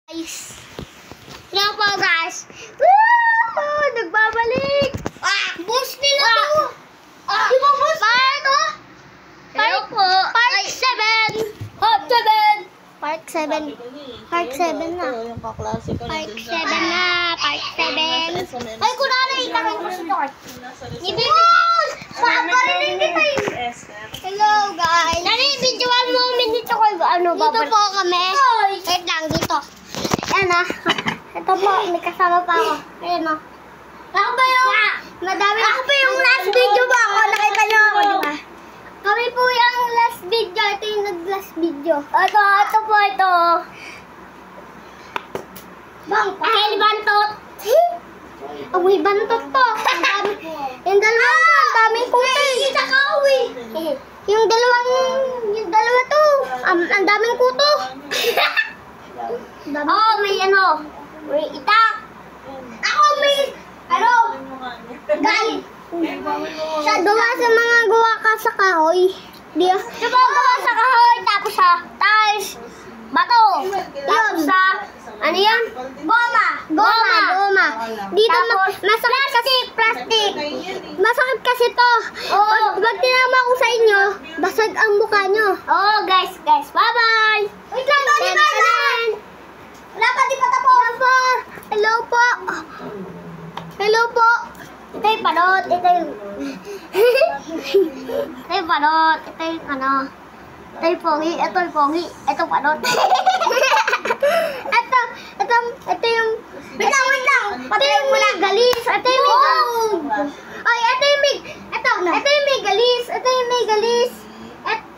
Guys, hello po guys. Woo! Nagbabalik. Boost nila to. Di ba boost? Part to? Hello po. Part 7. Part 7. Part 7. Part 7 na. Part 7 na. Part 7. Ay, kunwari itakin ko si Tor. Ibigay. Paparinig kita eh. Hello guys. Nari-videoan mo dito ko. Ano ba? Dito po kami. Wait lang, dito. Ayan ah. Ito po, may kasama pa ako. Ayan ah. Ako ba yung... Madami. Ako pa yung last video ba ako? Nakita niyo ako, di ba? Kami po yung last video. Ito yung nag-last video. Ito po, ito. Bang, pakil bantot. Amoy bantot to. Yung dalawa to, ang daming kuto. Kita ka, uwi. Yung dalawa to, ang daming kuto. Oh, may ano. May itak. Ako may, ano, galit. Gawa sa mga gawa ka sa kahoy. Diba gawa sa kahoy, tapos sa tiles, bato. Tapos sa, ano yan? Goma. Dito, masakit kasi, plastic. Masakit kasi to. Pag tinama ko sa inyo, basag ang mukha nyo. Oh, guys, bye-bye. Wait lang, wala pa, di pa tapos. Hello po. Ito yung panot. Ito yung panot. Ito yung ano. Ito yung pogi. Ito yung pogi. Ito yung panot. Ito yung... Wait lang. Ito yung may galis. Ito yung may galis. Ay, ito yung may galis. Ito yung may galis.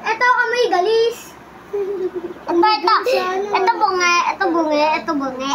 Ito ang may galis. Ito bunge.